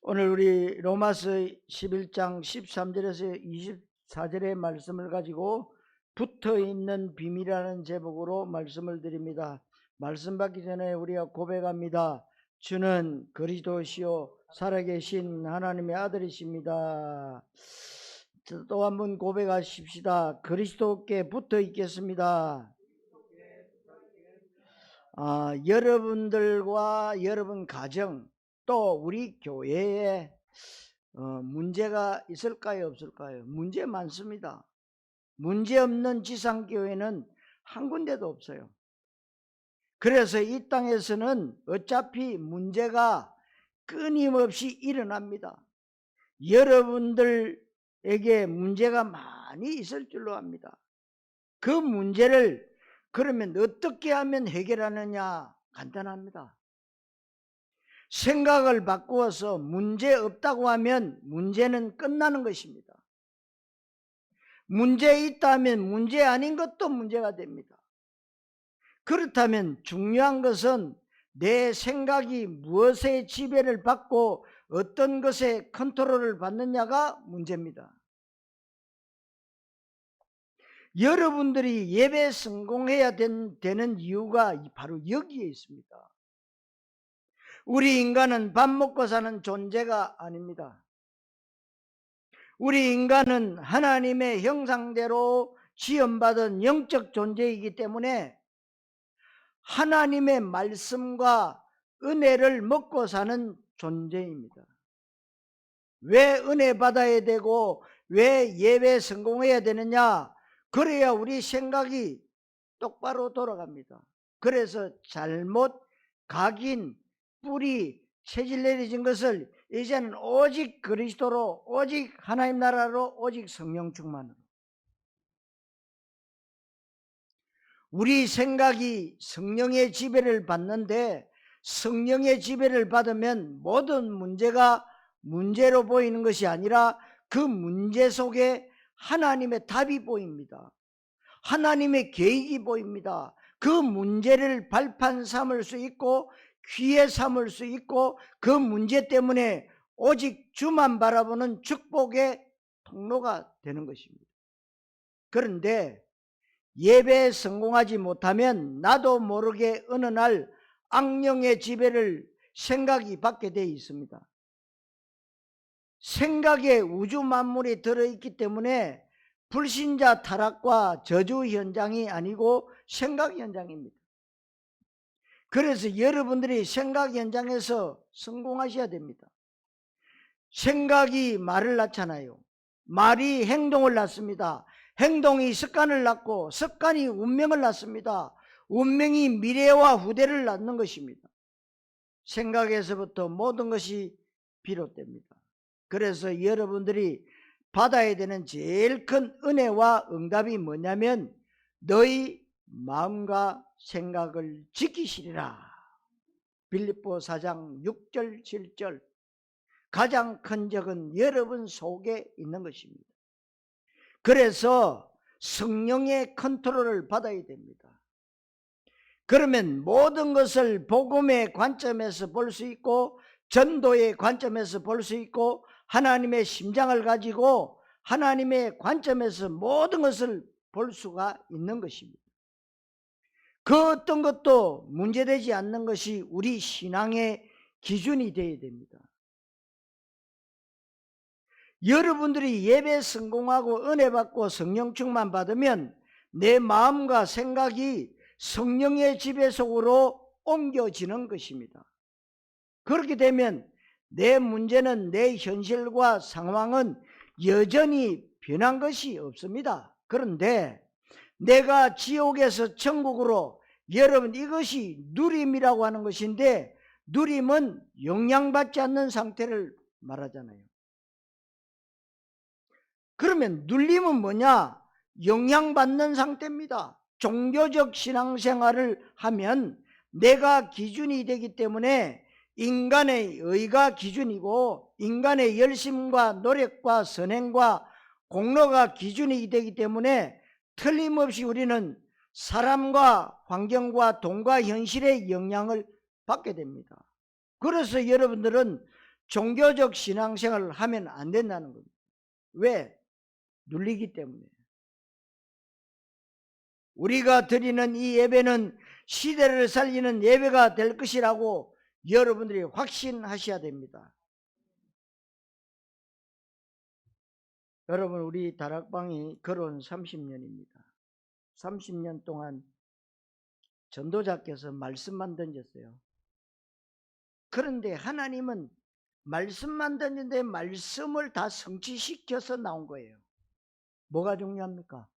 오늘 우리 로마서 11장 13절에서 24절의 말씀을 가지고 붙어있는 비밀이라는 제목으로 말씀을 드립니다. 말씀 받기 전에 우리가 고백합니다. 주는 그리스도시요 살아계신 하나님의 아들이십니다. 또 한번 고백하십시다. 그리스도께 붙어 있겠습니다. 여러분들과 여러분 가정 또 우리 교회에 문제가 있을까요, 없을까요? 문제 많습니다. 문제 없는 지상교회는 한 군데도 없어요. 그래서 이 땅에서는 어차피 문제가 끊임없이 일어납니다. 여러분들에게 문제가 많이 있을 줄로 압니다. 그 문제를 그러면 어떻게 하면 해결하느냐? 간단합니다. 생각을 바꾸어서 문제 없다고 하면 문제는 끝나는 것입니다. 문제 있다면 문제 아닌 것도 문제가 됩니다. 그렇다면 중요한 것은 내 생각이 무엇의 지배를 받고 어떤 것에 컨트롤을 받느냐가 문제입니다. 여러분들이 예배 성공해야 되는 이유가 바로 여기에 있습니다. 우리 인간은 밥 먹고 사는 존재가 아닙니다. 우리 인간은 하나님의 형상대로 지음받은 영적 존재이기 때문에 하나님의 말씀과 은혜를 먹고 사는 존재입니다. 왜 은혜 받아야 되고 왜 예배 성공해야 되느냐? 그래야 우리 생각이 똑바로 돌아갑니다. 그래서 잘못 각인 뿌리 체질 내려진 것을 이제는 오직 그리스도로, 오직 하나님 나라로, 오직 성령 충만으로. 우리 생각이 성령의 지배를 받는데 성령의 지배를 받으면 모든 문제가 문제로 보이는 것이 아니라 그 문제 속에 하나님의 답이 보입니다. 하나님의 계획이 보입니다. 그 문제를 발판 삼을 수 있고 귀에 삼을 수 있고 그 문제 때문에 오직 주만 바라보는 축복의 통로가 되는 것입니다. 그런데 예배에 성공하지 못하면 나도 모르게 어느 날 악령의 지배를 생각이 받게 되어 있습니다. 생각에 우주 만물이 들어있기 때문에 불신자 타락과 저주 현장이 아니고 생각 현장입니다. 그래서 여러분들이 생각 현장에서 성공하셔야 됩니다. 생각이 말을 낳잖아요. 말이 행동을 낳습니다. 행동이 습관을 낳고 습관이 운명을 낳습니다. 운명이 미래와 후대를 낳는 것입니다. 생각에서부터 모든 것이 비롯됩니다. 그래서 여러분들이 받아야 되는 제일 큰 은혜와 응답이 뭐냐면 너희 마음과 생각을 지키시리라. 빌립보 4장 6절 7절. 가장 큰 적은 여러분 속에 있는 것입니다. 그래서 성령의 컨트롤을 받아야 됩니다. 그러면 모든 것을 복음의 관점에서 볼 수 있고 전도의 관점에서 볼 수 있고 하나님의 심장을 가지고 하나님의 관점에서 모든 것을 볼 수가 있는 것입니다. 그 어떤 것도 문제되지 않는 것이 우리 신앙의 기준이 되어야 됩니다. 여러분들이 예배 성공하고 은혜 받고 성령 충만 받으면 내 마음과 생각이 성령의 지배 속으로 옮겨지는 것입니다. 그렇게 되면 내 문제는 내 현실과 상황은 여전히 변한 것이 없습니다. 그런데 내가 지옥에서 천국으로, 여러분 이것이 누림이라고 하는 것인데 누림은 영향받지 않는 상태를 말하잖아요. 그러면 눌림은 뭐냐? 영향받는 상태입니다. 종교적 신앙생활을 하면 내가 기준이 되기 때문에 인간의 의가 기준이고 인간의 열심과 노력과 선행과 공로가 기준이 되기 때문에 틀림없이 우리는 사람과 환경과 돈과 현실의 영향을 받게 됩니다. 그래서 여러분들은 종교적 신앙생활을 하면 안 된다는 겁니다. 왜? 눌리기 때문에. 우리가 드리는 이 예배는 시대를 살리는 예배가 될 것이라고 여러분들이 확신하셔야 됩니다. 여러분, 우리 다락방이 걸어온 30년입니다. 30년 동안 전도자께서 말씀만 던졌어요. 그런데 하나님은 말씀만 던졌는데 말씀을 다 성취시켜서 나온 거예요. 뭐가 중요합니까?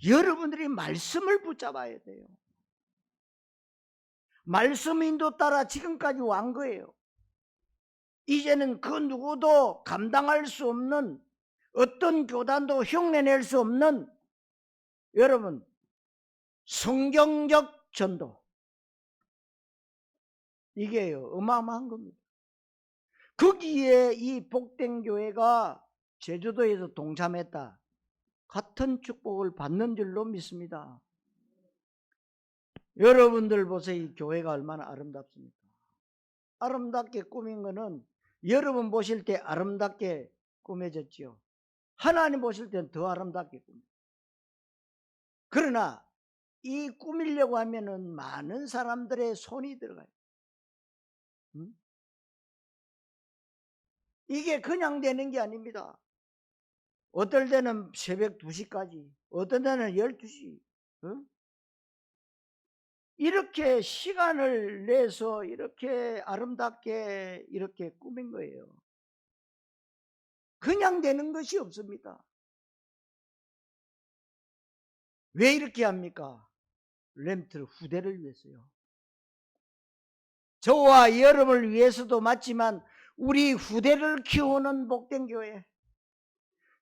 여러분들이 말씀을 붙잡아야 돼요. 말씀 인도 따라 지금까지 완 거예요. 이제는 그 누구도 감당할 수 없는, 어떤 교단도 흉내낼 수 없는, 여러분, 성경적 전도, 이게요 어마어마한 겁니다. 거기에 이 복된 교회가 제주도에서 동참했다, 같은 축복을 받는 줄로 믿습니다. 여러분들 보세요. 이 교회가 얼마나 아름답습니까? 아름답게 꾸민 거는 여러분 보실 때 아름답게 꾸며졌지요. 하나님 보실 때는 더 아름답게 꾸며. 그러나 이 꾸미려고 하면은 많은 사람들의 손이 들어가요. 이게 그냥 되는 게 아닙니다. 어떨 때는 새벽 2시까지, 어떤 때는 12시. 이렇게 시간을 내서 이렇게 아름답게 이렇게 꾸민 거예요. 그냥 되는 것이 없습니다. 왜 이렇게 합니까? 렘트 후대를 위해서요. 저와 여러분을 위해서도 맞지만 우리 후대를 키우는 복된 교회,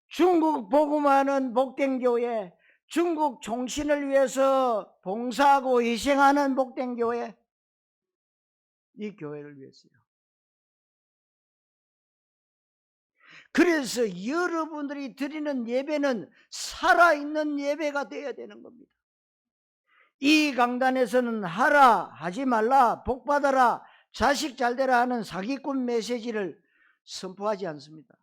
중국 복음하는 복된 교회, 중국 종신을 위해서 봉사하고 희생하는 복된 교회, 이 교회를 위해서요. 그래서 여러분들이 드리는 예배는 살아있는 예배가 되어야 되는 겁니다. 이 강단에서는 하라, 하지 말라, 복받아라, 자식 잘되라 하는 사기꾼 메시지를 선포하지 않습니다.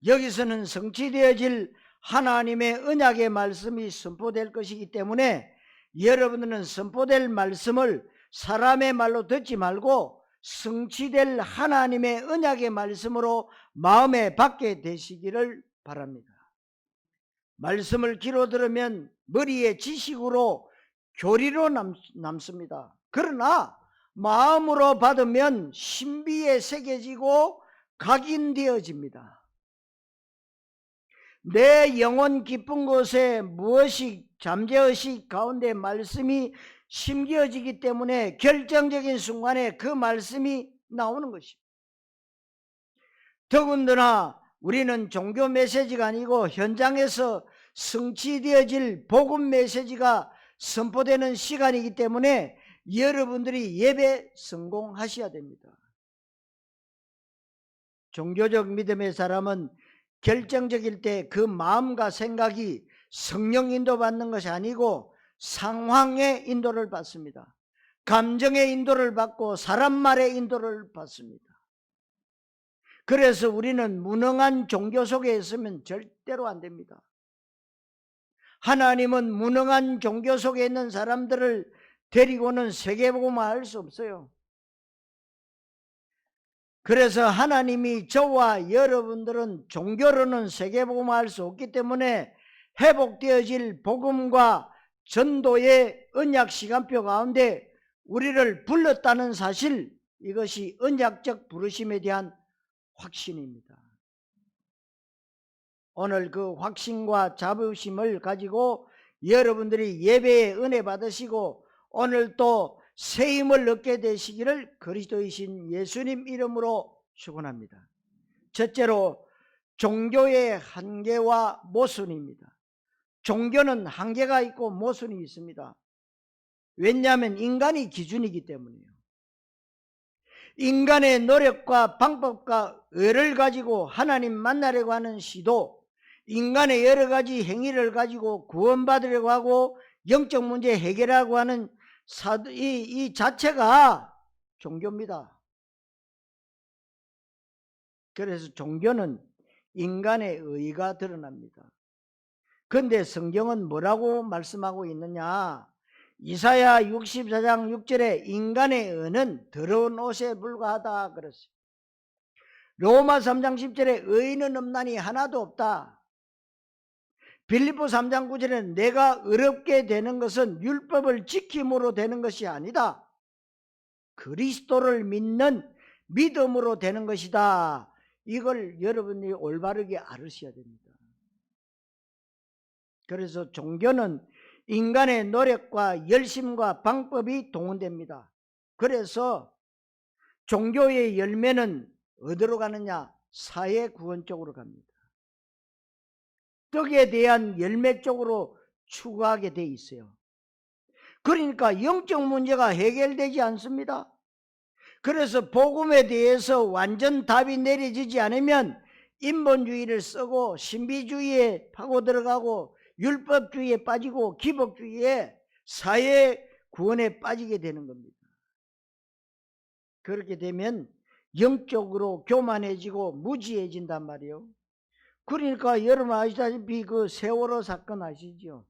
여기서는 성취되어질 하나님의 언약의 말씀이 선포될 것이기 때문에 여러분들은 선포될 말씀을 사람의 말로 듣지 말고 성취될 하나님의 언약의 말씀으로 마음에 받게 되시기를 바랍니다. 말씀을 귀로 들으면 머리에 지식으로 교리로 남습니다. 그러나 마음으로 받으면 신비에 새겨지고 각인되어집니다. 내 영혼 깊은 곳에 무엇이 잠재의식 가운데 말씀이 심겨지기 때문에 결정적인 순간에 그 말씀이 나오는 것입니다. 더군다나 우리는 종교 메시지가 아니고 현장에서 성취되어질 복음 메시지가 선포되는 시간이기 때문에 여러분들이 예배 성공하셔야 됩니다. 종교적 믿음의 사람은 결정적일 때 그 마음과 생각이 성령 인도받는 것이 아니고 상황의 인도를 받습니다. 감정의 인도를 받고 사람 말의 인도를 받습니다. 그래서 우리는 무능한 종교 속에 있으면 절대로 안 됩니다. 하나님은 무능한 종교 속에 있는 사람들을 데리고는 세계복음을 할 수 없어요. 그래서 하나님이 저와 여러분들은 종교로는 세계복음을 할 수 없기 때문에 회복되어질 복음과 전도의 언약 시간표 가운데 우리를 불렀다는 사실, 이것이 언약적 부르심에 대한 확신입니다. 오늘 그 확신과 자부심을 가지고 여러분들이 예배의 은혜 받으시고 오늘 또 새 힘을 얻게 되시기를 그리스도이신 예수님 이름으로 축원합니다. 첫째로 종교의 한계와 모순입니다. 종교는 한계가 있고 모순이 있습니다. 왜냐하면 인간이 기준이기 때문이에요. 인간의 노력과 방법과 의를 가지고 하나님 만나려고 하는 시도, 인간의 여러 가지 행위를 가지고 구원받으려고 하고 영적 문제 해결하려고 하는 이 자체가 종교입니다. 그래서 종교는 인간의 의가 드러납니다. 그런데 성경은 뭐라고 말씀하고 있느냐? 이사야 64장 6절에 인간의 의는 더러운 옷에 불과하다 그랬어요. 로마 3장 10절에 의인은 없나니 하나도 없다. 빌립보 3장 9절에 내가 의롭게 되는 것은 율법을 지킴으로 되는 것이 아니다. 그리스도를 믿는 믿음으로 되는 것이다. 이걸 여러분이 올바르게 알으셔야 됩니다. 그래서 종교는 인간의 노력과 열심과 방법이 동원됩니다. 그래서 종교의 열매는 어디로 가느냐? 사회 구원 쪽으로 갑니다. 떡에 대한 열매 쪽으로 추구하게 돼 있어요. 그러니까 영적 문제가 해결되지 않습니다. 그래서 복음에 대해서 완전 답이 내려지지 않으면 인본주의를 쓰고 신비주의에 파고 들어가고 율법주의에 빠지고 기복주의에 사회 구원에 빠지게 되는 겁니다. 그렇게 되면 영적으로 교만해지고 무지해진단 말이에요. 그러니까 여러분 아시다시피 그 세월호 사건 아시죠?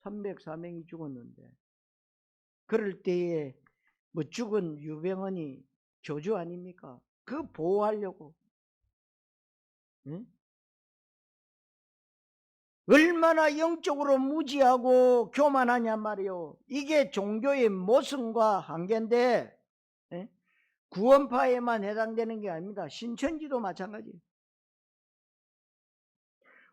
304명이 죽었는데 그럴 때에 뭐 죽은 유병헌이 교주 아닙니까? 그 보호하려고. 응? 얼마나 영적으로 무지하고 교만하냐 말이요. 이게 종교의 모순과 한계인데 구원파에만 해당되는 게 아닙니다. 신천지도 마찬가지예요.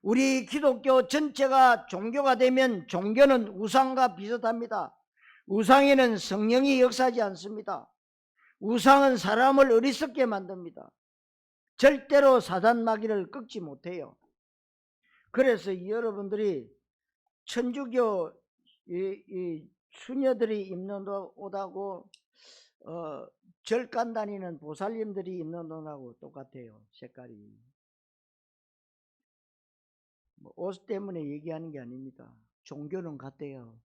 우리 기독교 전체가 종교가 되면 종교는 우상과 비슷합니다. 우상에는 성령이 역사하지 않습니다. 우상은 사람을 어리석게 만듭니다. 절대로 사단 마귀를 꺾지 못해요. 그래서 여러분들이 천주교 이 수녀들이 입는 옷하고 절간 다니는 보살님들이 입는 옷하고 똑같아요. 색깔이. 옷 때문에 얘기하는 게 아닙니다. 종교는 같대요.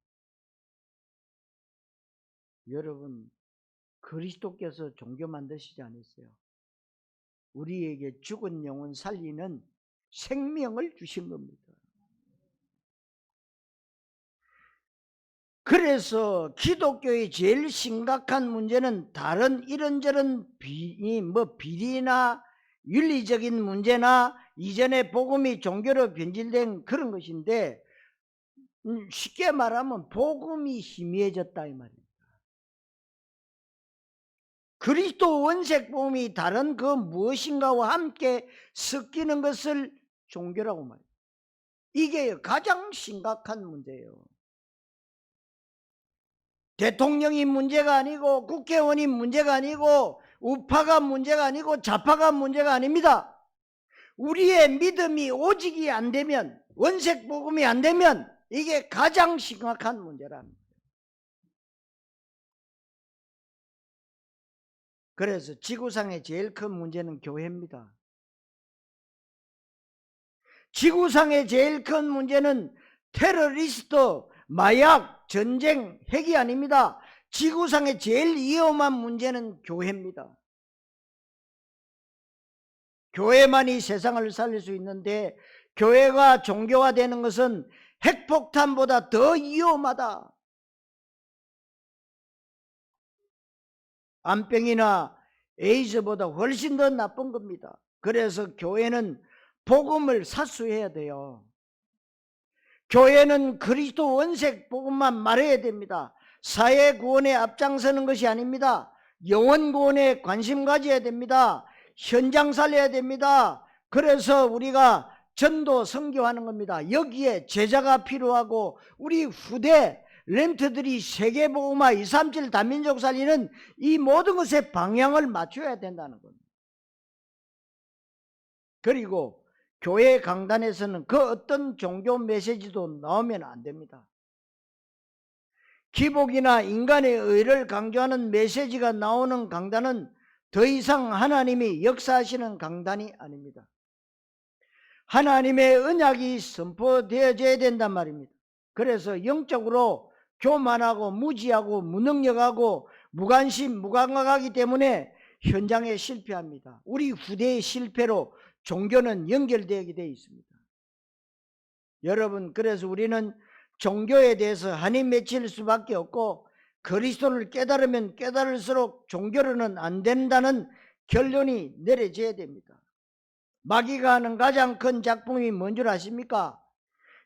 여러분 그리스도께서 종교 만드시지 않았어요. 우리에게 죽은 영혼 살리는 생명을 주신 겁니다. 그래서 기독교의 제일 심각한 문제는 다른 이런저런 비리나 윤리적인 문제나 이전에 복음이 종교로 변질된 그런 것인데 쉽게 말하면 복음이 희미해졌다 이 말입니다. 그리스도 원색 복음이 다른 그 무엇인가와 함께 섞이는 것을 종교라고 말해요. 이게 가장 심각한 문제예요. 대통령이 문제가 아니고 국회의원이 문제가 아니고 우파가 문제가 아니고 좌파가 문제가 아닙니다. 우리의 믿음이 오직이 안 되면, 원색 복음이 안 되면 이게 가장 심각한 문제랍니다. 그래서 지구상의 제일 큰 문제는 교회입니다. 지구상의 제일 큰 문제는 테러리스트, 마약, 전쟁, 핵이 아닙니다. 지구상의 제일 위험한 문제는 교회입니다. 교회만이 세상을 살릴 수 있는데 교회가 종교화되는 것은 핵폭탄보다 더 위험하다. 암병이나 에이즈보다 훨씬 더 나쁜 겁니다. 그래서 교회는 복음을 사수해야 돼요. 교회는 그리스도 원색 복음만 말해야 됩니다. 사회 구원에 앞장서는 것이 아닙니다. 영혼 구원에 관심 가져야 됩니다. 현장 살려야 됩니다. 그래서 우리가 전도 선교하는 겁니다. 여기에 제자가 필요하고 우리 후대 렘트들이 세계복음화 237 다민족 살리는 이 모든 것에 방향을 맞춰야 된다는 겁니다. 그리고 교회 강단에서는 그 어떤 종교 메시지도 나오면 안 됩니다. 기복이나 인간의 의를 강조하는 메시지가 나오는 강단은 더 이상 하나님이 역사하시는 강단이 아닙니다. 하나님의 언약이 선포되어져야 된단 말입니다. 그래서 영적으로 교만하고 무지하고 무능력하고 무관심 무감각하기 때문에 현장에 실패합니다. 우리 후대의 실패로 종교는 연결되게 되어 있습니다. 여러분, 그래서 우리는 종교에 대해서 한이 맺힐 수밖에 없고 그리스도를 깨달으면 깨달을수록 종교로는 안 된다는 결론이 내려져야 됩니다. 마귀가 하는 가장 큰 작품이 뭔 줄 아십니까?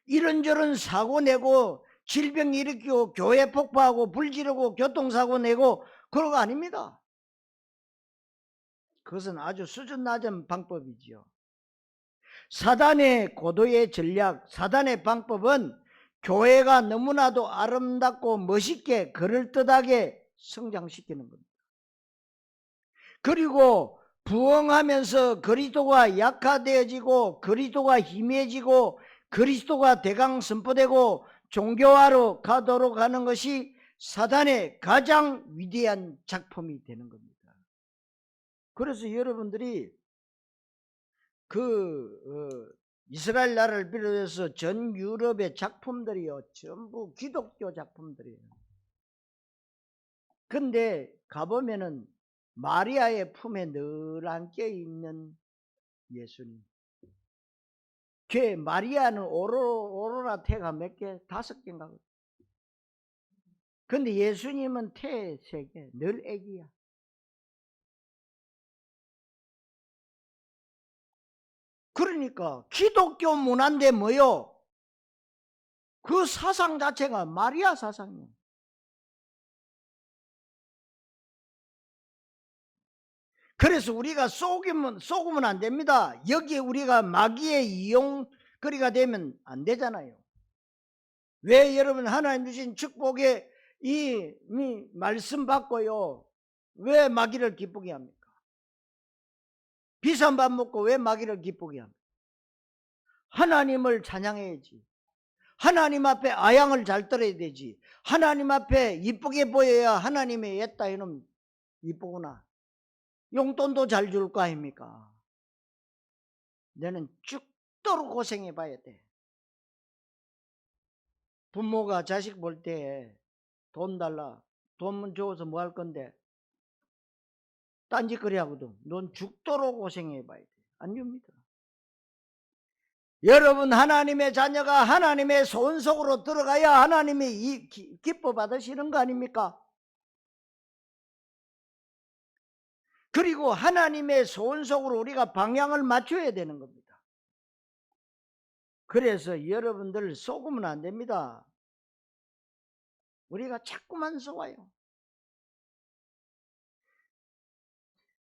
이런저런 사고 내고 질병 일으키고 교회 폭파하고 불 지르고 교통사고 내고 그런 거 아닙니다. 그것은 아주 수준 낮은 방법이지요. 사단의 고도의 전략, 사단의 방법은 교회가 너무나도 아름답고 멋있게 그럴듯하게 성장시키는 겁니다. 그리고 부흥하면서 그리스도가 약화되어지고 그리스도가 희미해지고 그리스도가 대강 선포되고 종교화로 가도록 하는 것이 사단의 가장 위대한 작품이 되는 겁니다. 그래서 여러분들이 이스라엘 나라를 비롯해서 전 유럽의 작품들이요, 전부 기독교 작품들이에요. 근데 가보면은 마리아의 품에 늘 안겨 있는 예수님. 걔 마리아는 오로라 태가 몇 개? 5개인가? 근데 예수님은 태 3개, 늘 애기야. 그러니까 기독교 문화인데 뭐요? 그 사상 자체가 마리아 사상이에요. 그래서 우리가 속으면 안 됩니다. 여기에 우리가 마귀의 이용거리가 되면 안 되잖아요. 왜 여러분 하나님 주신 축복에 이 말씀 받고요, 왜 마귀를 기쁘게 합니까? 비싼 밥 먹고 왜 마귀를 기쁘게 합니까? 하나님을 찬양해야지. 하나님 앞에 아양을 잘 떨어야 되지. 하나님 앞에 이쁘게 보여야 하나님의 옛다 이놈 이쁘구나. 용돈도 잘 줄 거 아닙니까? 너는 죽도록 고생해 봐야 돼. 부모가 자식 볼 때 돈 달라. 돈 줘서 뭐 할 건데? 딴짓거리 하거든. 넌 죽도록 고생해 봐야 돼. 안 줍니다. 여러분, 하나님의 자녀가 하나님의 손속으로 들어가야 하나님이 기뻐 받으시는 거 아닙니까? 그리고 하나님의 손속으로 우리가 방향을 맞춰야 되는 겁니다. 그래서 여러분들 속으면 안 됩니다. 우리가 자꾸만 속아요.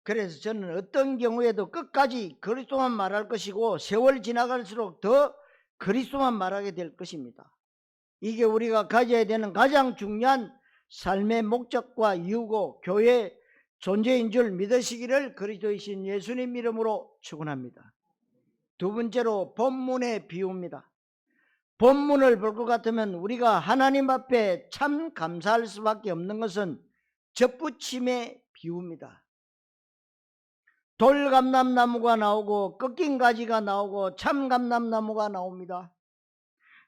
그래서 저는 어떤 경우에도 끝까지 그리스도만 말할 것이고 세월 지나갈수록 더 그리스도만 말하게 될 것입니다. 이게 우리가 가져야 되는 가장 중요한 삶의 목적과 이유고 교회의 존재인 줄 믿으시기를 그리스도이신 예수님 이름으로 축원합니다. 두 번째로 본문의 비유입니다. 본문을 볼 것 같으면 우리가 하나님 앞에 참 감사할 수밖에 없는 것은 접붙임의 비유입니다. 돌감람나무가 나오고 꺾인 가지가 나오고 참감람나무가 나옵니다.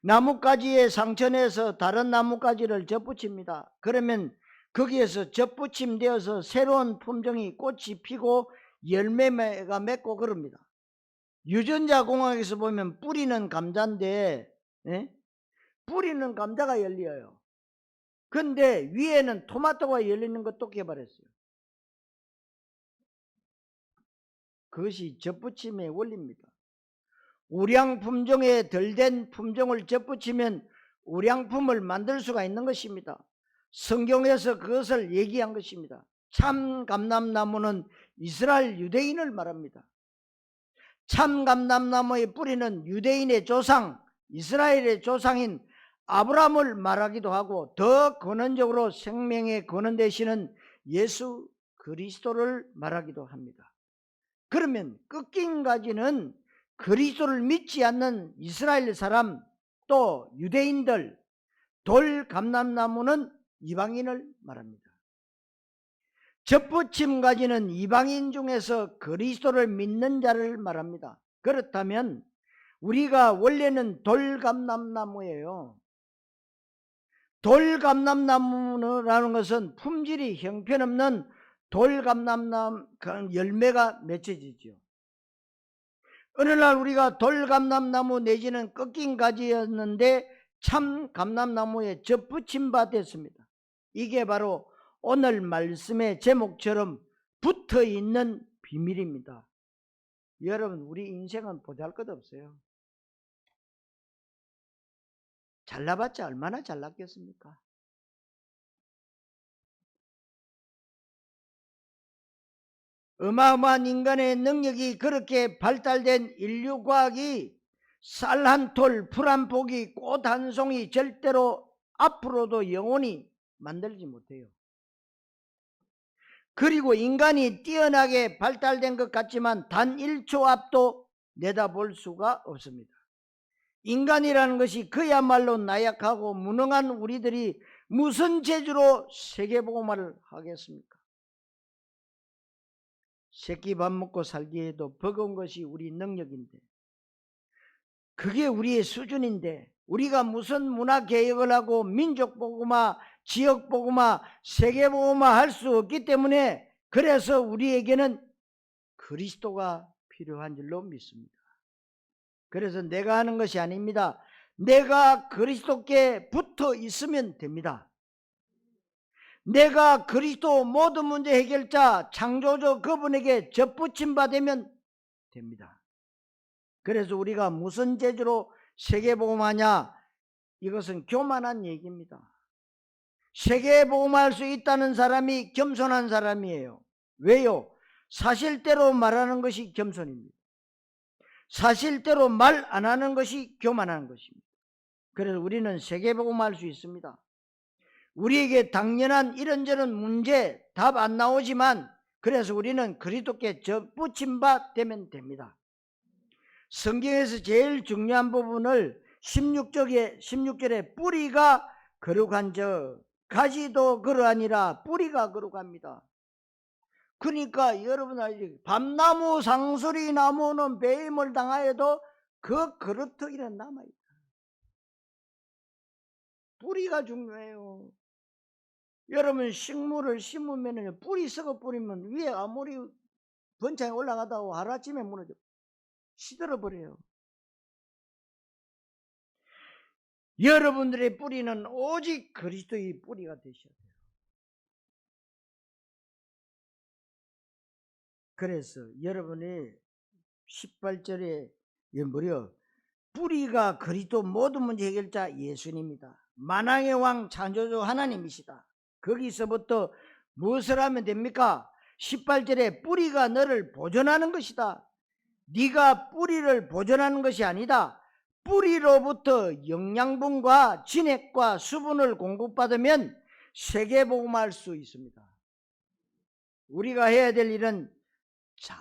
나뭇가지에 상처내서 다른 나뭇가지를 접붙입니다. 그러면 거기에서 접붙임되어서 새로운 품종이 꽃이 피고 열매가 맺고 그럽니다. 유전자 공학에서 보면 뿌리는 감자인데 뿌리는 감자가 열려요. 근데 위에는 토마토가 열리는 것도 개발했어요. 그것이 접붙임의 원리입니다. 우량 품종에 덜 된 품종을 접붙이면 우량품을 만들 수가 있는 것입니다. 성경에서 그것을 얘기한 것입니다. 참 감람나무는 이스라엘 유대인을 말합니다. 참 감람나무의 뿌리는 유대인의 조상, 이스라엘의 조상인 아브라함을 말하기도 하고 더 근원적으로 생명의 근원 되시는 예수 그리스도를 말하기도 합니다. 그러면 꺾인 가지는 그리스도를 믿지 않는 이스라엘 사람 또 유대인들, 돌감람나무는 이방인을 말합니다. 접붙임 가지는 이방인 중에서 그리스도를 믿는 자를 말합니다. 그렇다면 우리가 원래는 돌감람나무예요. 돌감람나무라는 것은 품질이 형편없는 돌감람나무 열매가 맺혀지죠. 어느 날 우리가 돌감람나무 내지는 꺾인 가지였는데 참 감람나무에 접붙임 바 됐습니다. 이게 바로 오늘 말씀의 제목처럼 붙어있는 비밀입니다. 여러분, 우리 인생은 보잘것없어요. 잘나봤자 얼마나 잘났겠습니까? 어마어마한 인간의 능력이 그렇게 발달된 인류과학이 쌀 한 톨, 풀 한 포기, 꽃 한 송이 절대로 앞으로도 영원히 만들지 못해요. 그리고 인간이 뛰어나게 발달된 것 같지만 단 1초 앞도 내다볼 수가 없습니다. 인간이라는 것이 그야말로 나약하고 무능한 우리들이 무슨 재주로 세계복음화를 하겠습니까? 새끼 밥 먹고 살기에도 버거운 것이 우리 능력인데, 그게 우리의 수준인데, 우리가 무슨 문화개혁을 하고 민족복음화, 지역복음화, 세계복음화 할 수 없기 때문에, 그래서 우리에게는 그리스도가 필요한 줄로 믿습니다. 그래서 내가 하는 것이 아닙니다. 내가 그리스도께 붙어 있으면 됩니다. 내가 그리스도 모든 문제 해결자 창조주 그분에게 접붙임 받으면 됩니다. 그래서 우리가 무슨 재주로 세계복음하냐? 이것은 교만한 얘기입니다. 세계복음할 수 있다는 사람이 겸손한 사람이에요. 왜요? 사실대로 말하는 것이 겸손입니다. 사실대로 말 안 하는 것이 교만한 것입니다. 그래서 우리는 세계복음할 수 있습니다. 우리에게 당연한 이런저런 문제 답 안 나오지만, 그래서 우리는 그리스도께 접붙임 바 되면 됩니다. 성경에서 제일 중요한 부분을 16절에 뿌리가 거룩한 적, 가지도 그러하니라. 뿌리가 거룩합니다. 그러니까 여러분 알지, 밤나무 상수리 나무는 배임을 당하여도 그 그릇터기는 남아있다. 뿌리가 중요해요. 여러분 식물을 심으면 뿌리 썩어 뿌리면 위에 아무리 번창에 올라가다가 하루아침에 무너져 시들어 버려요. 여러분들의 뿌리는 오직 그리스도의 뿌리가 되셔야 돼요. 그래서 여러분이 18절에 뭐요? 뿌리가 그리스도 모든 문제 해결자 예수님입니다. 만왕의 왕 창조주 하나님이시다. 거기서부터 무엇을 하면 됩니까? 18절에 뿌리가 너를 보존하는 것이다. 네가 뿌리를 보존하는 것이 아니다. 뿌리로부터 영양분과 진액과 수분을 공급받으면 세계복음할 수 있습니다. 우리가 해야 될 일은 잘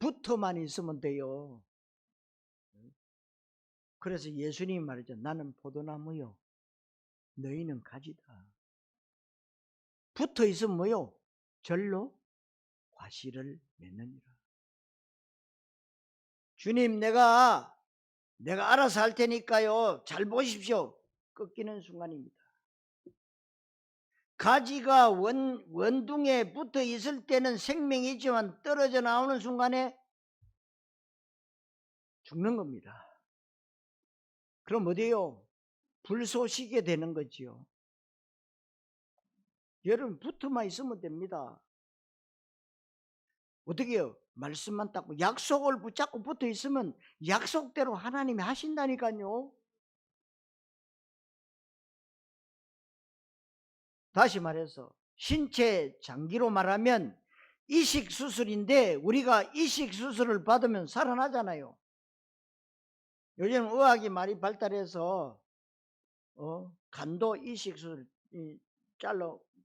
붙어만 있으면 돼요. 그래서 예수님이 말했죠. 나는 포도나무요, 너희는 가지다. 붙어 있으면 뭐요? 절로 과실을 맺느니라. 주님, 내가 알아서 할 테니까요, 잘 보십시오. 꺾이는 순간입니다. 가지가 원둥에 붙어 있을 때는 생명이 있지만 떨어져 나오는 순간에 죽는 겁니다. 그럼 어디요? 불쏘시게 되는 거지요. 여러분 붙어만 있으면 됩니다. 어떻게 해요? 말씀만 닦고 약속을 붙잡고 붙어 있으면 약속대로 하나님이 하신다니까요. 다시 말해서 신체 장기로 말하면 이식수술인데, 우리가 이식수술을 받으면 살아나잖아요. 요즘 의학이 많이 발달해서 간도 이식수술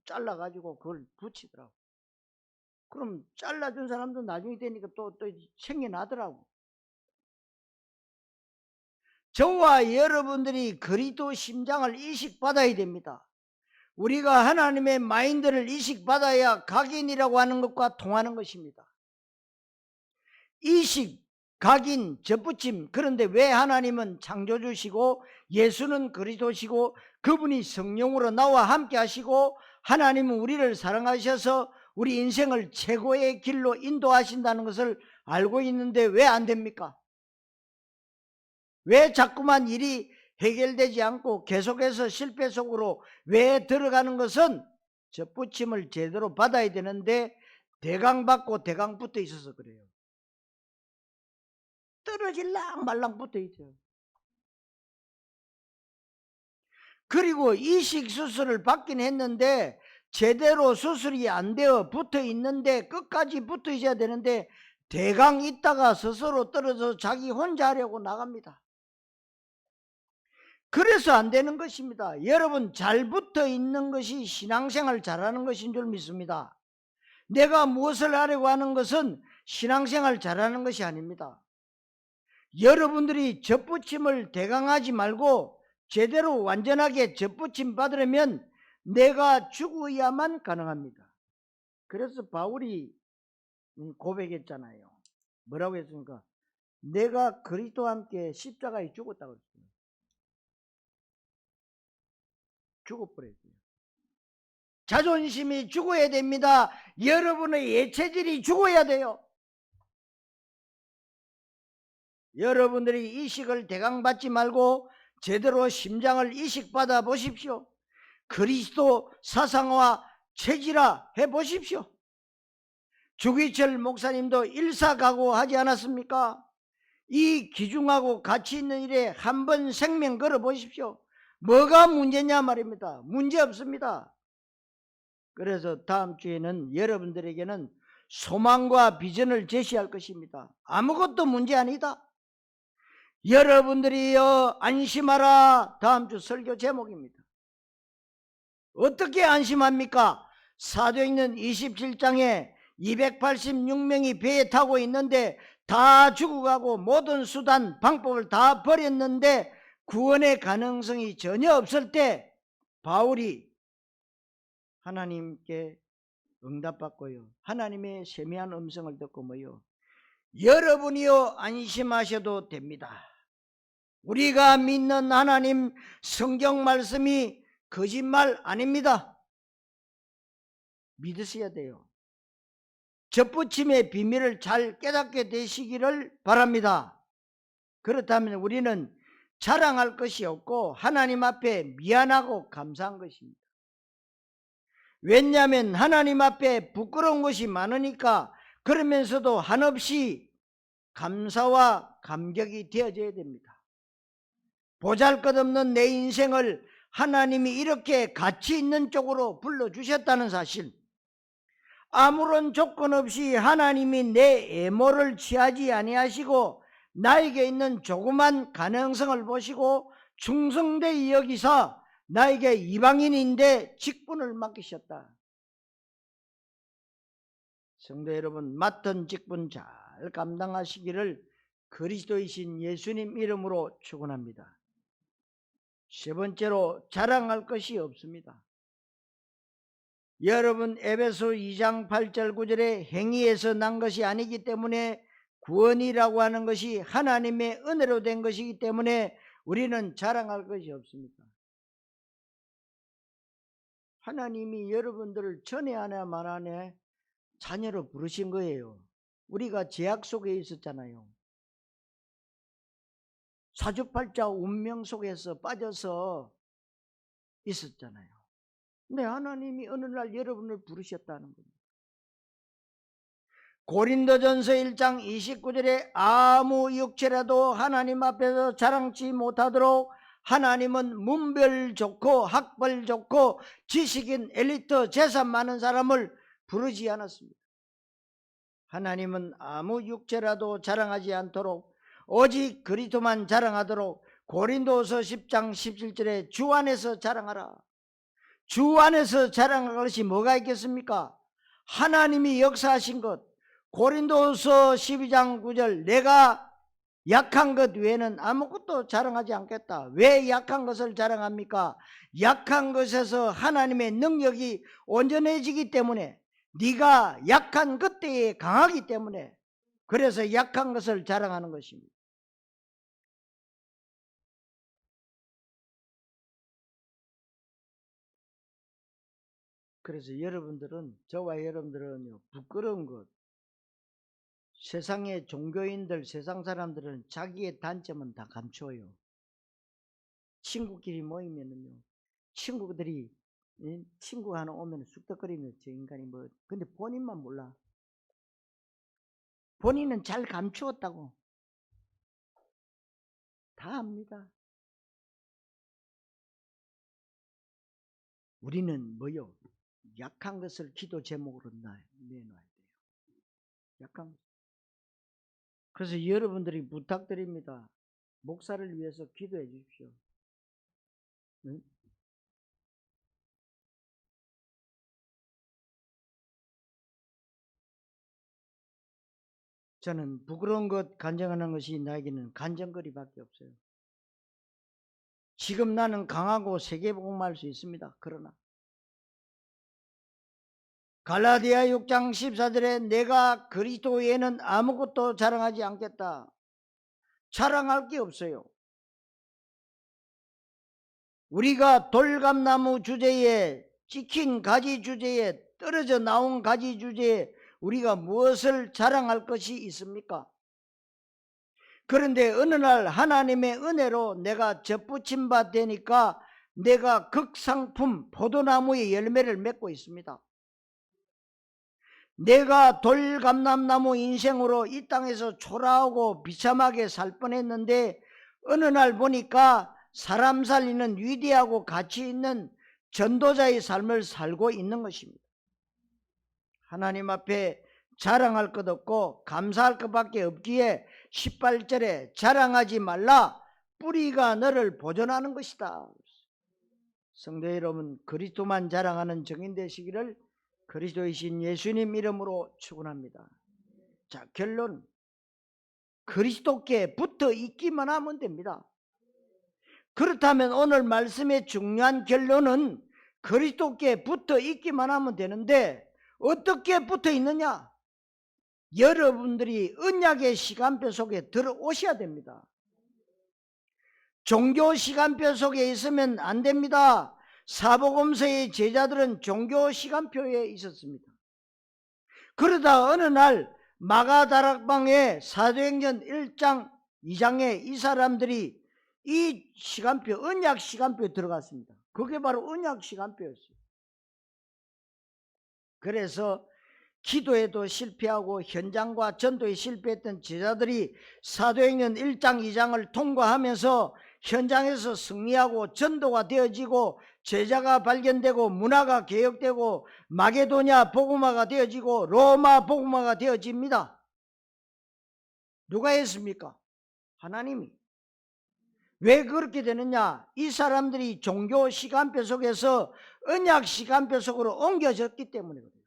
잘라가지고 그걸 붙이더라고. 그럼 잘라준 사람도 나중에 되니까 또 생겨나더라고. 저와 여러분들이 그리스도 심장을 이식받아야 됩니다. 우리가 하나님의 마인드를 이식받아야 각인이라고 하는 것과 통하는 것입니다. 이식, 각인, 접붙임. 그런데 왜 하나님은 창조주시고 예수는 그리스도시고 그분이 성령으로 나와 함께 하시고 하나님은 우리를 사랑하셔서 우리 인생을 최고의 길로 인도하신다는 것을 알고 있는데 왜 안 됩니까? 왜 자꾸만 일이 해결되지 않고 계속해서 실패 속으로 왜 들어가는 것은 접붙임을 제대로 받아야 되는데 대강 받고 대강 붙어 있어서 그래요. 떨어질랑 말랑 붙어 있어요. 그리고 이식 수술을 받긴 했는데 제대로 수술이 안 되어 붙어 있는데 끝까지 붙어 있어야 되는데 대강 있다가 스스로 떨어져 자기 혼자 하려고 나갑니다. 그래서 안 되는 것입니다. 여러분, 잘 붙어 있는 것이 신앙생활 잘하는 것인 줄 믿습니다. 내가 무엇을 하려고 하는 것은 신앙생활 잘하는 것이 아닙니다. 여러분들이 접붙임을 대강하지 말고 제대로 완전하게 접붙임 받으려면 내가 죽어야만 가능합니다. 그래서 바울이 고백했잖아요. 뭐라고 했습니까? 내가 그리스도와 함께 십자가에 죽었다고 했어요. 죽어버렸어요. 자존심이 죽어야 됩니다. 여러분의 예체질이 죽어야 돼요. 여러분들이 이식을 대강 받지 말고 제대로 심장을 이식받아 보십시오. 그리스도 사상화 체질화 해보십시오. 주기철 목사님도 일사각오하지 않았습니까? 이 귀중하고 가치 있는 일에 한번 생명 걸어 보십시오. 뭐가 문제냐 말입니다. 문제 없습니다. 그래서 다음 주에는 여러분들에게는 소망과 비전을 제시할 것입니다. 아무것도 문제 아니다. 여러분들이여 안심하라. 다음 주 설교 제목입니다. 어떻게 안심합니까? 사도행전 27장에 286명이 배에 타고 있는데 다 죽어가고 모든 수단 방법을 다 버렸는데 구원의 가능성이 전혀 없을 때 바울이 하나님께 응답받고요, 하나님의 세미한 음성을 듣고 뭐요? 여러분이요 안심하셔도 됩니다. 우리가 믿는 하나님 성경 말씀이 거짓말 아닙니다. 믿으셔야 돼요. 접붙임의 비밀을 잘 깨닫게 되시기를 바랍니다. 그렇다면 우리는 자랑할 것이 없고 하나님 앞에 미안하고 감사한 것입니다. 왜냐하면 하나님 앞에 부끄러운 것이 많으니까. 그러면서도 한없이 감사와 감격이 되어져야 됩니다. 보잘것없는 내 인생을 하나님이 이렇게 가치 있는 쪽으로 불러주셨다는 사실, 아무런 조건 없이 하나님이 내 애모를 취하지 아니하시고 나에게 있는 조그만 가능성을 보시고 충성되이 여기사 나에게 이방인인데 직분을 맡기셨다. 성도 여러분, 맡은 직분 잘 감당하시기를 그리스도이신 예수님 이름으로 축원합니다. 세 번째로, 자랑할 것이 없습니다. 여러분, 에베소 2장 8절 9절에 행위에서 난 것이 아니기 때문에, 구원이라고 하는 것이 하나님의 은혜로 된 것이기 때문에 우리는 자랑할 것이 없습니다. 하나님이 여러분들을 전에 하나 말 안에 자녀로 부르신 거예요. 우리가 제약 속에 있었잖아요. 사주팔자 운명 속에서 빠져서 있었잖아요. 근데 하나님이 어느 날 여러분을 부르셨다는 겁니다. 고린도전서 1장 29절에 아무 육체라도 하나님 앞에서 자랑치 못하도록 하나님은 문별 좋고 학벌 좋고 지식인 엘리트 재산 많은 사람을 부르지 않았습니다. 하나님은 아무 육체라도 자랑하지 않도록 오직 그리스도만 자랑하도록 고린도서 10장 17절에 주 안에서 자랑하라. 주 안에서 자랑할 것이 뭐가 있겠습니까? 하나님이 역사하신 것. 고린도서 12장 9절 내가 약한 것 외에는 아무것도 자랑하지 않겠다. 왜 약한 것을 자랑합니까? 약한 것에서 하나님의 능력이 온전해지기 때문에, 네가 약한 그때에 강하기 때문에, 그래서 약한 것을 자랑하는 것입니다. 그래서 여러분들은, 저와 여러분들은요, 부끄러운 것, 세상의 종교인들, 세상 사람들은 자기의 단점은 다 감춰요. 친구끼리 모이면은요, 친구들이, 친구 하나 오면 쑥덕거리며 저 인간이 뭐, 근데 본인만 몰라. 본인은 잘 감추었다고. 다 압니다. 우리는 뭐요? 약한 것을 기도 제목으로 내놔야 돼요. 약한 것. 그래서 여러분들이 부탁드립니다. 목사를 위해서 기도해 주십시오. 응? 저는 부끄러운 것 간증하는 것이 나에게는 간증거리밖에 없어요. 지금 나는 강하고 세계복음할 수 있습니다. 그러나 갈라디아 6장 14절에 내가 그리스도 외에는 아무것도 자랑하지 않겠다. 자랑할 게 없어요. 우리가 돌감나무 주제에, 찍힌 가지 주제에, 떨어져 나온 가지 주제에 우리가 무엇을 자랑할 것이 있습니까? 그런데 어느 날 하나님의 은혜로 내가 접붙임 바 되니까 내가 극상품 포도나무의 열매를 맺고 있습니다. 내가 돌감람나무 인생으로 이 땅에서 초라하고 비참하게 살 뻔했는데 어느 날 보니까 사람 살리는 위대하고 가치 있는 전도자의 삶을 살고 있는 것입니다. 하나님 앞에 자랑할 것 없고 감사할 것밖에 없기에 18절에 자랑하지 말라, 뿌리가 너를 보존하는 것이다. 성도 여러분, 그리스도만 자랑하는 증인 되시기를 그리스도이신 예수님 이름으로 축원합니다. 자, 결론, 그리스도께 붙어 있기만 하면 됩니다. 그렇다면 오늘 말씀의 중요한 결론은 그리스도께 붙어 있기만 하면 되는데 어떻게 붙어 있느냐? 여러분들이 언약의 시간표 속에 들어오셔야 됩니다. 종교 시간표 속에 있으면 안 됩니다. 사복음서의 제자들은 종교 시간표에 있었습니다. 그러다 어느 날 마가다락방에 사도행전 1장 2장에 이 사람들이 이 시간표, 언약 시간표에 들어갔습니다. 그게 바로 언약 시간표였어요. 그래서 기도에도 실패하고 현장과 전도에 실패했던 제자들이 사도행전 1장 2장을 통과하면서 현장에서 승리하고 전도가 되어지고 제자가 발견되고 문화가 개혁되고 마게도냐 복음화가 되어지고 로마 복음화가 되어집니다. 누가 했습니까? 하나님이. 왜 그렇게 되느냐? 이 사람들이 종교 시간표 속에서 언약 시간표 속으로 옮겨졌기 때문이거든요.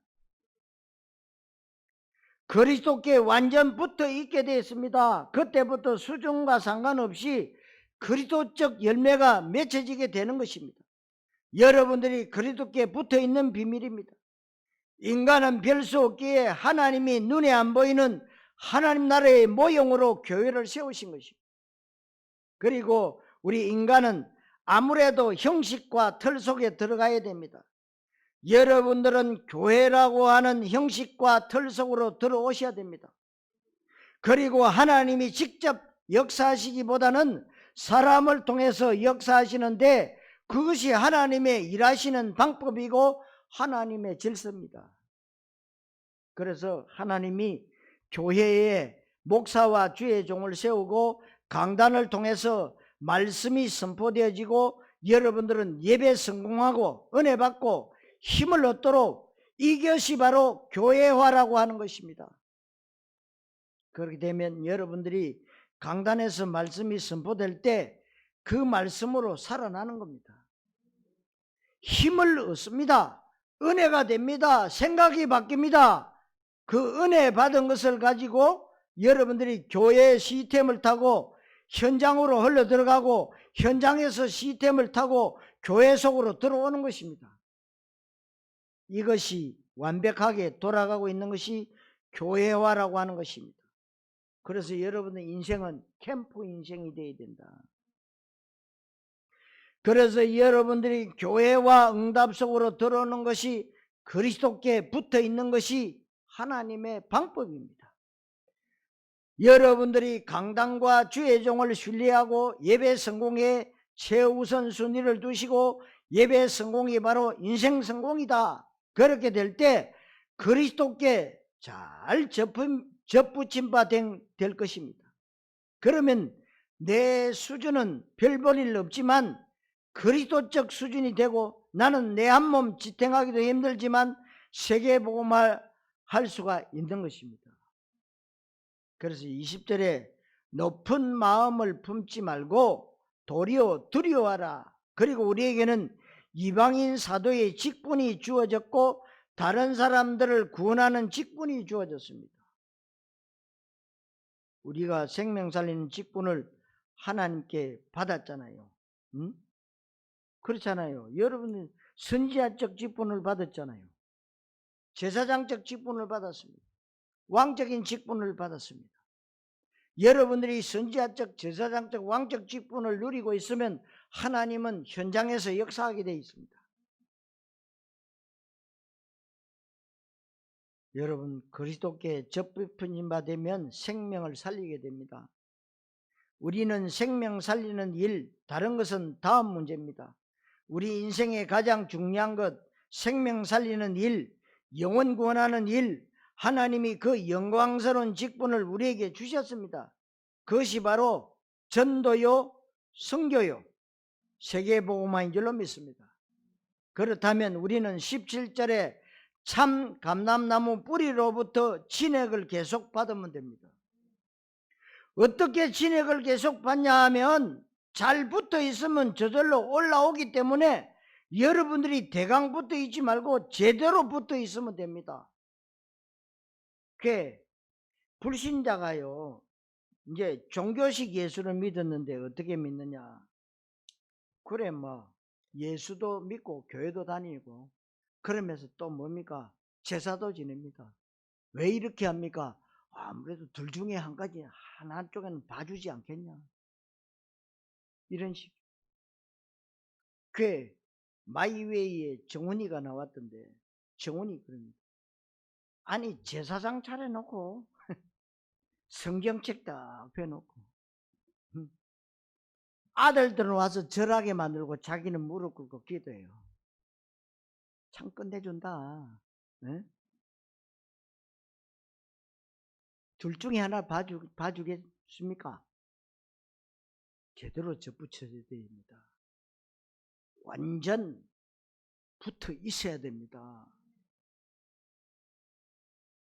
그리스도께 완전 붙어 있게 되었습니다. 그때부터 수준과 상관없이 그리스도적 열매가 맺혀지게 되는 것입니다. 여러분들이 그리스도께 붙어 있는 비밀입니다. 인간은 별 수 없기에 하나님이 눈에 안 보이는 하나님 나라의 모형으로 교회를 세우신 것입니다. 그리고 우리 인간은 아무래도 형식과 틀 속에 들어가야 됩니다. 여러분들은 교회라고 하는 형식과 틀 속으로 들어오셔야 됩니다. 그리고 하나님이 직접 역사하시기보다는 사람을 통해서 역사하시는데 그것이 하나님의 일하시는 방법이고 하나님의 질서입니다. 그래서 하나님이 교회에 목사와 주의 종을 세우고 강단을 통해서 말씀이 선포되어지고 여러분들은 예배 성공하고 은혜 받고 힘을 얻도록 이것이 바로 교회화라고 하는 것입니다. 그렇게 되면 여러분들이 강단에서 말씀이 선포될 때 그 말씀으로 살아나는 겁니다. 힘을 얻습니다. 은혜가 됩니다. 생각이 바뀝니다. 그 은혜 받은 것을 가지고 여러분들이 교회의 시스템을 타고 현장으로 흘러 들어가고 현장에서 시스템을 타고 교회 속으로 들어오는 것입니다. 이것이 완벽하게 돌아가고 있는 것이 교회화라고 하는 것입니다. 그래서 여러분의 인생은 캠프 인생이 되어야 된다. 그래서 여러분들이 교회와 응답 속으로 들어오는 것이 그리스도께 붙어 있는 것이 하나님의 방법입니다. 여러분들이 강단과 주의 종을 신뢰하고 예배 성공에 최우선 순위를 두시고 예배 성공이 바로 인생 성공이다, 그렇게 될 때 그리스도께 잘 접붙임 바 될 것입니다. 그러면 내 수준은 별 볼 일 없지만 그리스도적 수준이 되고, 나는 내 한 몸 지탱하기도 힘들지만 세계복음화 할 수가 있는 것입니다. 그래서 20절에 높은 마음을 품지 말고 도리어 두려워하라. 그리고 우리에게는 이방인 사도의 직분이 주어졌고 다른 사람들을 구원하는 직분이 주어졌습니다. 우리가 생명 살리는 직분을 하나님께 받았잖아요. 응? 그렇잖아요. 여러분은 선지자적 직분을 받았잖아요. 제사장적 직분을 받았습니다. 왕적인 직분을 받았습니다. 여러분들이 선지자적, 제사장적, 왕적 직분을 누리고 있으면 하나님은 현장에서 역사하게 되어 있습니다. 여러분, 그리스도께 접붙임 바 되면 생명을 살리게 됩니다. 우리는 생명 살리는 일, 다른 것은 다음 문제입니다. 우리 인생의 가장 중요한 것, 생명 살리는 일, 영혼 구원하는 일, 하나님이 그 영광스러운 직분을 우리에게 주셨습니다. 그것이 바로 전도요, 선교요, 세계복음화인 줄로 믿습니다. 그렇다면 우리는 17절에 참 감람나무 뿌리로부터 진액을 계속 받으면 됩니다. 어떻게 진액을 계속 받냐 하면 잘 붙어 있으면 저절로 올라오기 때문에 여러분들이 대강 붙어 있지 말고 제대로 붙어 있으면 됩니다. 그 불신자가요, 이제 종교식 예수를 믿었는데 어떻게 믿느냐? 그래 뭐 예수도 믿고 교회도 다니고 그러면서 또 뭡니까? 제사도 지냅니다. 왜 이렇게 합니까? 아무래도 둘 중에 한 가지, 하나 쪽에는 봐주지 않겠냐, 이런 식. 그 마이웨이에 정훈이가 나왔던데, 정훈이 그럽니다. 아니 제사장 차려놓고 성경책 딱 펴놓고 아들들은 와서 절하게 만들고 자기는 무릎 꿇고 기도해요. 참 끝내준다. 네? 둘 중에 하나 봐주겠습니까? 제대로 접붙여야 됩니다. 완전 붙어 있어야 됩니다.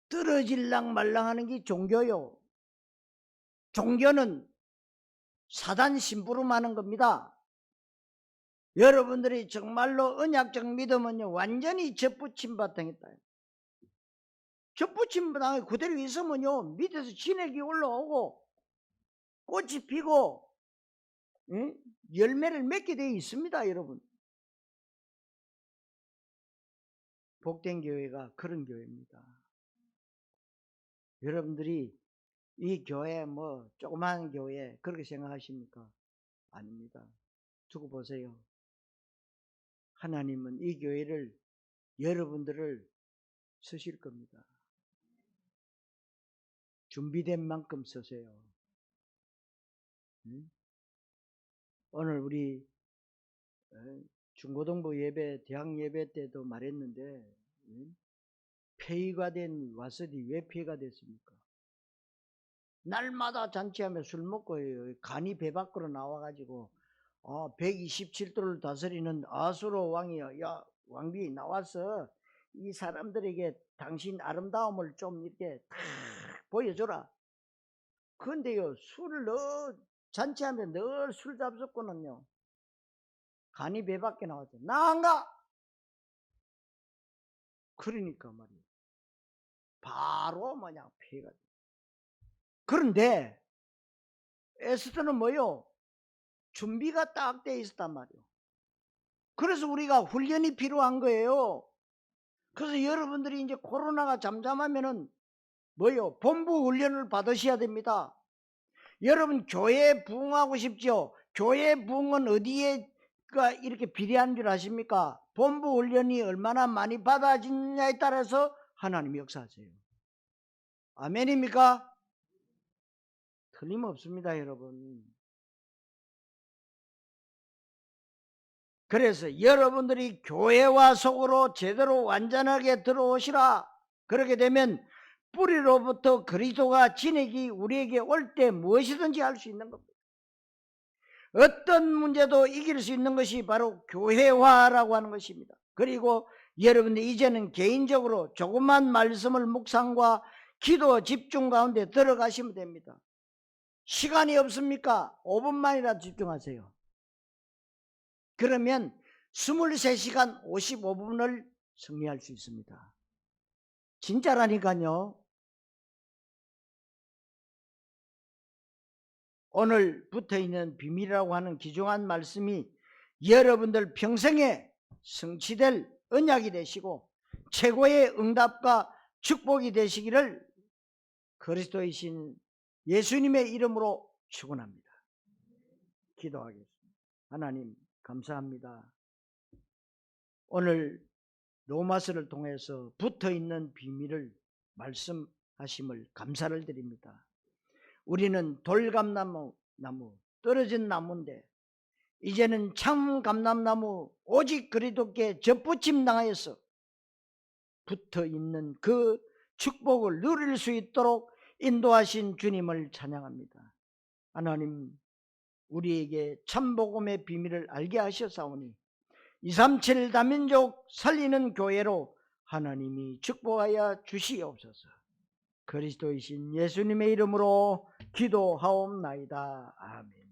떨어질랑 말랑 하는 게 종교요. 종교는 사단 심부름하는 겁니다. 여러분들이 정말로 언약적 믿음은요, 완전히 접붙임 바탕이다. 접붙임 바탕에 그대로 있으면요, 밑에서 진액이 올라오고 꽃이 피고 열매를 맺게 되어 있습니다. 여러분, 복된 교회가 그런 교회입니다. 여러분들이 이 교회 뭐 조그마한 교회 그렇게 생각하십니까? 아닙니다. 두고 보세요. 하나님은 이 교회를, 여러분들을 쓰실 겁니다. 준비된 만큼 쓰세요. 오늘 우리 중고등부 예배, 대학 예배 때도 말했는데 폐위가 된 와서디 왜 폐위가 됐습니까? 날마다 잔치하며 술 먹고 간이 배 밖으로 나와가지고 127도를 다스리는 아수로 왕이여, 야 왕비 나와서 이 사람들에게 당신 아름다움을 좀 이렇게 탁 보여줘라. 그런데요, 술을 잔치하면 늘 술 잡숫고는요 간이 배 밖에 나왔죠. 나 안 가! 그러니까 말이에요, 바로 뭐냐 폐가. 그런데 에스더는 뭐요? 준비가 딱 돼 있었단 말이에요. 그래서 우리가 훈련이 필요한 거예요. 그래서 여러분들이 이제 코로나가 잠잠하면은 뭐요? 본부 훈련을 받으셔야 됩니다. 여러분 교회에 부흥하고 싶죠? 교회 부흥은 어디에 이렇게 비례한 줄 아십니까? 본부 훈련이 얼마나 많이 받아지느냐에 따라서 하나님이 역사하세요. 아멘입니까? 틀림없습니다, 여러분. 그래서 여러분들이 교회와 속으로 제대로 완전하게 들어오시라. 그렇게 되면 뿌리로부터 그리스도가 진액이 우리에게 올 때 무엇이든지 할 수 있는 겁니다. 어떤 문제도 이길 수 있는 것이 바로 교회화라고 하는 것입니다. 그리고 여러분들 이제는 개인적으로 조그만 말씀을 묵상과 기도 집중 가운데 들어가시면 됩니다. 시간이 없습니까? 5분만이라도 집중하세요. 그러면 23시간 55분을 승리할 수 있습니다. 진짜라니까요. 오늘 붙어있는 비밀이라고 하는 귀중한 말씀이 여러분들 평생에 성취될 언약이 되시고 최고의 응답과 축복이 되시기를 그리스도이신 예수님의 이름으로 축원합니다. 기도하겠습니다. 하나님 감사합니다. 오늘 로마서를 통해서 붙어있는 비밀을 말씀하심을 감사를 드립니다. 우리는 돌감나무, 떨어진 나무인데 이제는 참 감람나무 오직 그리스도께 접붙임 당하여서 붙어있는 그 축복을 누릴 수 있도록 인도하신 주님을 찬양합니다. 하나님 우리에게 참복음의 비밀을 알게 하셨사오니 237 다민족 살리는 교회로 하나님이 축복하여 주시옵소서. 그리스도이신 예수님의 이름으로 기도하옵나이다. 아멘.